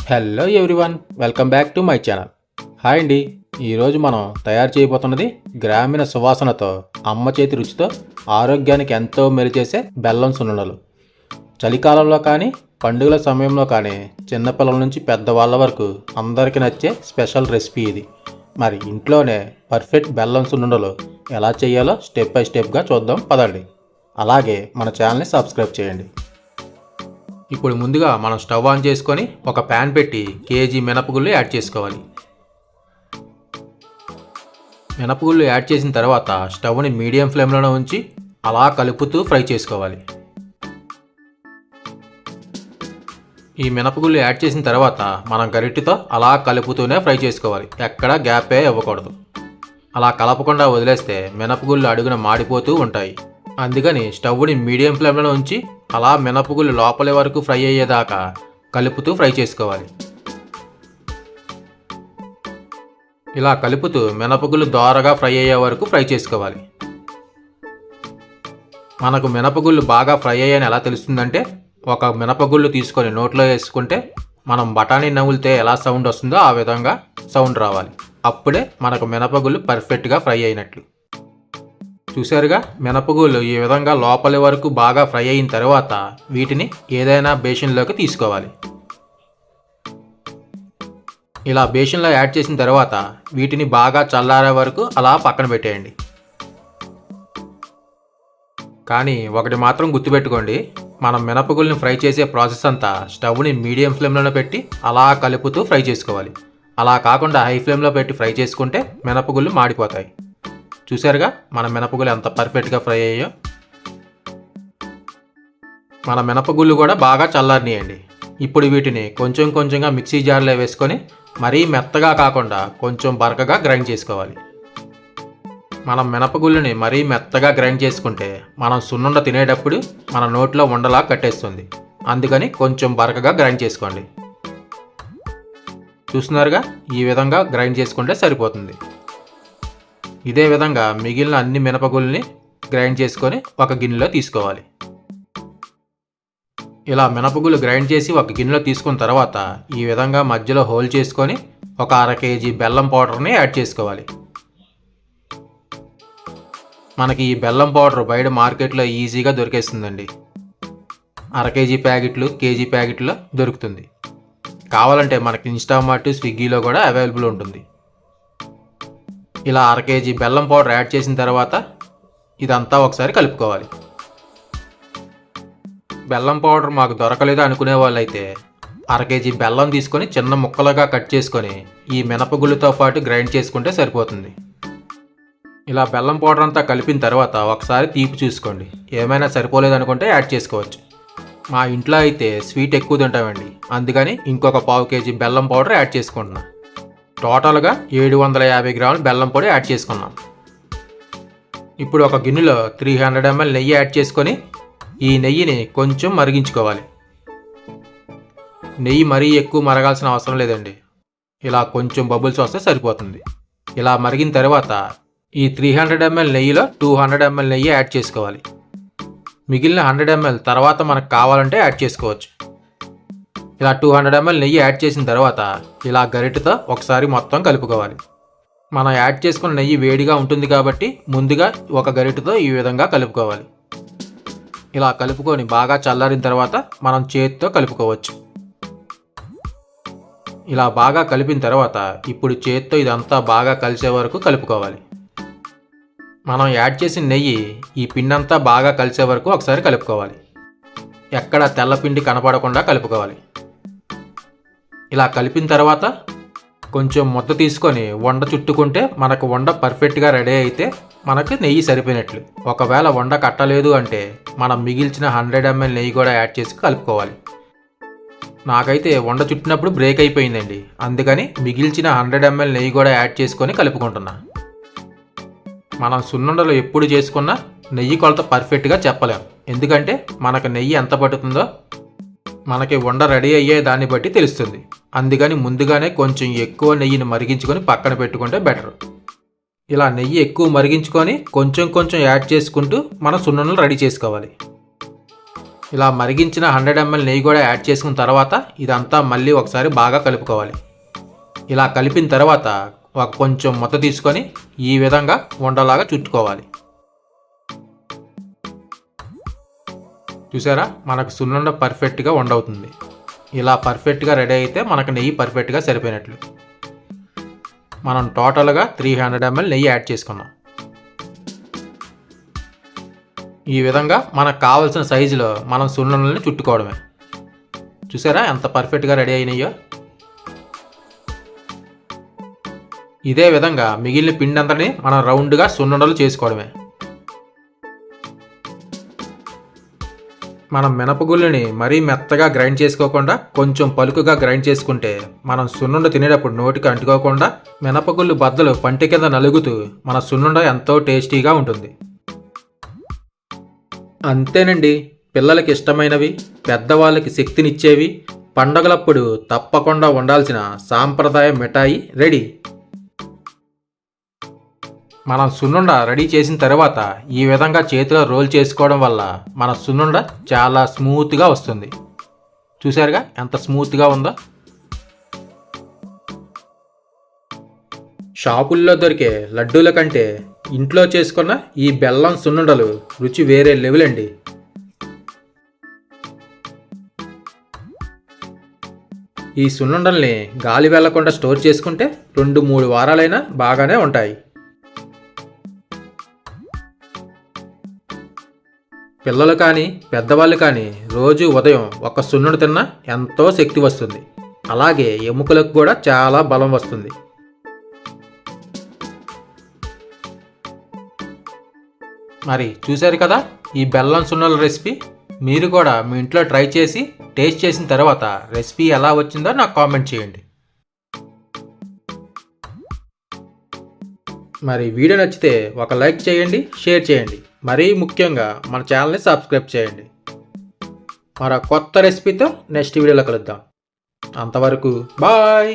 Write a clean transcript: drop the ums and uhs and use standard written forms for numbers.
Hello everyone, welcome back to my channel. Hi అండి. ఈరోజు మనం తయారు చేయబోతున్నది గ్రామీణ సువాసనతో అమ్మ చేతి రుచితో ఆరోగ్యానికి ఎంతో మేలు చేసే బెల్లం సున్నుండలు. చలికాలంలో కానీ పండుగల సమయంలో కానీ చిన్నపిల్లల నుంచి పెద్దవాళ్ళ వరకు అందరికీ నచ్చే స్పెషల్ రెసిపీ ఇది. మరి ఇంట్లోనే పర్ఫెక్ట్ బెల్లం సున్నుండలు ఎలా చేయాలో స్టెప్ బై స్టెప్గా చూద్దాం పదండి. అలాగే మన ఛానల్ని సబ్స్క్రైబ్ చేయండి. ఇప్పుడు ముందుగా మనం స్టవ్ ఆన్ చేసుకొని ఒక ప్యాన్ పెట్టి కేజీ మినపగుళ్ళు యాడ్ చేసుకోవాలి. మినపగుళ్ళు యాడ్ చేసిన తర్వాత స్టవ్ని మీడియం ఫ్లేమ్లోనే ఉంచి అలా కలుపుతూ ఫ్రై చేసుకోవాలి. ఈ మినపగుళ్ళు యాడ్ చేసిన తర్వాత మనం గరిటెతో అలా కలుపుతూనే ఫ్రై చేసుకోవాలి. ఎక్కడా గ్యాపే ఇవ్వకూడదు. అలా కలపకుండా వదిలేస్తే మినపగుళ్ళు అడుగున మాడిపోతూ ఉంటాయి. అందుకని స్టవ్ని మీడియం ఫ్లేమ్లో ఉంచి అలా మినపగుళ్ళు లోపలి వరకు ఫ్రై అయ్యేదాకా కలుపుతూ ఫ్రై చేసుకోవాలి. ఇలా కలుపుతూ మినపగుళ్ళు దోరగా ఫ్రై అయ్యే వరకు ఫ్రై చేసుకోవాలి. మనకు మినపగుళ్ళు బాగా ఫ్రై అయ్యాయని ఎలా తెలుస్తుందంటే, ఒక మినపగుళ్ళు తీసుకొని నోట్లో వేసుకుంటే మనం బఠానీ నవ్వులితే ఎలా సౌండ్ వస్తుందో ఆ విధంగా సౌండ్ రావాలి. అప్పుడే మనకు మినపగుళ్ళు పర్ఫెక్ట్గా ఫ్రై అయినట్లు. చూసారుగా, మినపగుళ్ళు ఈ విధంగా లోపలి వరకు బాగా ఫ్రై అయిన తర్వాత వీటిని ఏదైనా బేషన్లోకి తీసుకోవాలి. ఇలా బేషన్లో యాడ్ చేసిన తర్వాత వీటిని బాగా చల్లారే వరకు అలా పక్కన పెట్టేయండి. కానీ ఒకటి మాత్రం గుర్తుపెట్టుకోండి, మనం మినపగుళ్ళని ఫ్రై చేసే ప్రాసెస్ అంతా స్టవ్ని మీడియం ఫ్లేమ్లోనే పెట్టి అలా కలుపుతూ ఫ్రై చేసుకోవాలి. అలా కాకుండా హై ఫ్లేమ్లో పెట్టి ఫ్రై చేసుకుంటే మినపగుళ్ళు మాడిపోతాయి. చూసారుగా మన మినపగుళ్ళు ఎంత పర్ఫెక్ట్గా ఫ్రై అయ్యాయో. మన మినపగుళ్ళు కూడా బాగా చల్లారనియండి. ఇప్పుడు వీటిని కొంచెం కొంచెంగా మిక్సీ జార్లో వేసుకొని మరీ మెత్తగా కాకుండా కొంచెం బరకగా గ్రైండ్ చేసుకోవాలి. మనం మినపగుళ్ళని మరీ మెత్తగా గ్రైండ్ చేసుకుంటే మనం సున్నుండ తినేటప్పుడు మన నోట్లో ఉండలా కట్టేస్తుంది. అందుకని కొంచెం బరకగా గ్రైండ్ చేసుకోండి. చూస్తున్నారుగా, ఈ విధంగా గ్రైండ్ చేసుకుంటే సరిపోతుంది. ఇదే విధంగా మిగిలిన అన్ని మినపగుళ్ళని గ్రైండ్ చేసుకొని ఒక గిన్నెలో తీసుకోవాలి. ఇలా మినపగుళ్ళు గ్రైండ్ చేసి ఒక గిన్నెలో తీసుకున్న తర్వాత ఈ విధంగా మధ్యలో హోల్ చేసుకొని ఒక 1/2 కేజీ బెల్లం పౌడర్ని యాడ్ చేసుకోవాలి. మనకి ఈ బెల్లం పౌడర్ బయట మార్కెట్లో ఈజీగా దొరికేస్తుందండి. 1/2 కేజీ ప్యాకెట్లు, కేజీ ప్యాకెట్లో దొరుకుతుంది. కావాలంటే మనకి ఇన్స్టామార్ట్, స్విగ్గీలో కూడా అవైలబుల్ ఉంటుంది. ఇలా 1/2 కేజీ బెల్లం పౌడర్ యాడ్ చేసిన తర్వాత ఇదంతా ఒకసారి కలుపుకోవాలి. బెల్లం పౌడర్ మాకు దొరకలేదు అనుకునే వాళ్ళైతే 1/2 కేజీ బెల్లం తీసుకొని చిన్న ముక్కలుగా కట్ చేసుకొని ఈ మినపగుళ్ళతో పాటు గ్రైండ్ చేసుకుంటే సరిపోతుంది. ఇలా బెల్లం పౌడర్ అంతా కలిపిన తర్వాత ఒకసారి తీపి చూసుకోండి. ఏమైనా సరిపోలేదు అనుకుంటే యాడ్ చేసుకోవచ్చు. మా ఇంట్లో అయితే స్వీట్ ఎక్కువ తింటామండి, అందుకని ఇంకొక 1/2 కేజీ బెల్లం పౌడర్ యాడ్ చేసుకుంటున్నా. టోటల్గా 750 గ్రాముల బెల్లం పొడి యాడ్ చేసుకున్నాం. ఇప్పుడు ఒక గిన్నెలో 300 ml నెయ్యి యాడ్ చేసుకొని ఈ నెయ్యిని కొంచెం మరిగించుకోవాలి. నెయ్యి మరీ ఎక్కువ మరగాల్సిన అవసరం లేదండి. ఇలా కొంచెం బబుల్స్ వస్తే సరిపోతుంది. ఇలా మరిగిన తర్వాత ఈ 300 ml నెయ్యిలో 200 ml నెయ్యి యాడ్ చేసుకోవాలి. మిగిలిన 100 ml తర్వాత మనకు కావాలంటే యాడ్ చేసుకోవచ్చు. ఇలా 200 ml నెయ్యి యాడ్ చేసిన తర్వాత ఇలా గరిటెతో ఒకసారి మొత్తం కలుపుకోవాలి. మనం యాడ్ చేసుకున్న నెయ్యి వేడిగా ఉంటుంది కాబట్టి ముందుగా ఒక గరిటెతో ఈ విధంగా కలుపుకోవాలి. ఇలా కలుపుకొని బాగా చల్లారిన తర్వాత మనం చేతితో కలుపుకోవచ్చు. ఇలా బాగా కలిపిన తర్వాత ఇప్పుడు చేతితో ఇదంతా బాగా కలిసే వరకు కలుపుకోవాలి. మనం యాడ్ చేసిన నెయ్యి ఈ పిండంతా బాగా కలిసే వరకు ఒకసారి కలుపుకోవాలి. ఎక్కడ తెల్లపిండి కనపడకుండా కలుపుకోవాలి. ఇలా కలిపిన తర్వాత కొంచెం ముద్ద తీసుకొని వండ చుట్టుకుంటే మనకు వండ పర్ఫెక్ట్గా రెడీ అయితే మనకు నెయ్యి సరిపోయినట్లు. ఒకవేళ వండ కట్టలేదు అంటే మనం మిగిల్చిన 100 ml నెయ్యి కూడా యాడ్ చేసి కలుపుకోవాలి. నాకైతే వండ చుట్టినప్పుడు బ్రేక్ అయిపోయిందండి, అందుకని మిగిల్చిన 100 ml నెయ్యి కూడా యాడ్ చేసుకొని కలుపుకుంటున్నా. మనం సున్నుండలు ఎప్పుడు చేసుకున్నా నెయ్యి కొలత పర్ఫెక్ట్గా చెప్పలేం. ఎందుకంటే మనకు నెయ్యి ఎంత పడుతుందో మనకి వండ రెడీ అయ్యే దాన్ని బట్టి తెలుస్తుంది. అందుకని ముందుగానే కొంచెం ఎక్కువ నెయ్యిని మరిగించుకొని పక్కన పెట్టుకుంటే బెటర్. ఇలా నెయ్యి ఎక్కువ మరిగించుకొని కొంచెం కొంచెం యాడ్ చేసుకుంటూ మనం సున్నుండలు రెడీ చేసుకోవాలి. ఇలా మరిగించిన 100 ml నెయ్యి కూడా యాడ్ చేసుకున్న తర్వాత ఇదంతా మళ్ళీ ఒకసారి బాగా కలుపుకోవాలి. ఇలా కలిపిన తర్వాత ఒక కొంచెం మొత్తం తీసుకొని ఈ విధంగా ఉండలాగా చుట్టుకోవాలి. చూసారా, మనకు సున్నుండ పర్ఫెక్ట్గా ఉండవుతుంది. ఇలా పర్ఫెక్ట్గా రెడీ అయితే మనకు నెయ్యి పర్ఫెక్ట్గా సరిపోయినట్లు. మనం టోటల్గా 300 ml నెయ్యి యాడ్ చేసుకున్నాం. ఈ విధంగా మనకు కావాల్సిన సైజులో మనం సున్నుండల్ని చుట్టుకోవడమే. చూసారా ఎంత పర్ఫెక్ట్గా రెడీ అయినాయో. ఇదే విధంగా మిగిలిన పిండి అంతని మనం రౌండ్గా సున్నుండలు చేసుకోవడమే. మనం మినపగుళ్ళని మరీ మెత్తగా గ్రైండ్ చేసుకోకుండా కొంచెం పలుకుగా గ్రైండ్ చేసుకుంటే మనం సున్నుండ తినేటప్పుడు నోటికి అంటుకోకుండా మినపగుళ్ళు బద్దలు పంటి కింద నలుగుతూ మన సున్నుండ ఎంతో టేస్టీగా ఉంటుంది. అంతేనండి, పిల్లలకి ఇష్టమైనవి, పెద్దవాళ్ళకి శక్తినిచ్చేవి, పండగలప్పుడు తప్పకుండా ఉండాల్సిన సాంప్రదాయ మిఠాయి రెడీ. మనం సున్నుండ రెడీ చేసిన తర్వాత ఈ విధంగా చేతిలో రోల్ చేసుకోవడం వల్ల మన సున్నుండ చాలా స్మూత్గా వస్తుంది. చూసారుగా ఎంత స్మూత్గా ఉందో. షాపుల్లో దొరికే లడ్డూల కంటే ఇంట్లో చేసుకున్న ఈ బెల్లం సున్నుండలు రుచి వేరే లెవెల్ అండి. ఈ సున్నుండల్ని గాలి వెళ్లకుండా స్టోర్ చేసుకుంటే 2-3 వారాలైనా బాగానే ఉంటాయి. పిల్లలు కానీ పెద్దవాళ్ళు కానీ రోజు ఉదయం ఒక సున్నుండ తిన్నా ఎంతో శక్తి వస్తుంది. అలాగే ఎముకలకు కూడా చాలా బలం వస్తుంది. మరి చూశారు కదా ఈ బెల్లం సున్నుండల రెసిపీ. మీరు కూడా మీ ఇంట్లో ట్రై చేసి టేస్ట్ చేసిన తర్వాత రెసిపీ ఎలా వచ్చిందో నాకు కామెంట్ చేయండి. మరి వీడియో నచ్చితే ఒక లైక్ చేయండి, షేర్ చేయండి. మరీ ముఖ్యంగా మన ఛానల్ని సబ్స్క్రైబ్ చేయండి. మరో కొత్త రెసిపీతో నెక్స్ట్ వీడియోలో కలుద్దాం. అంతవరకు బాయ్.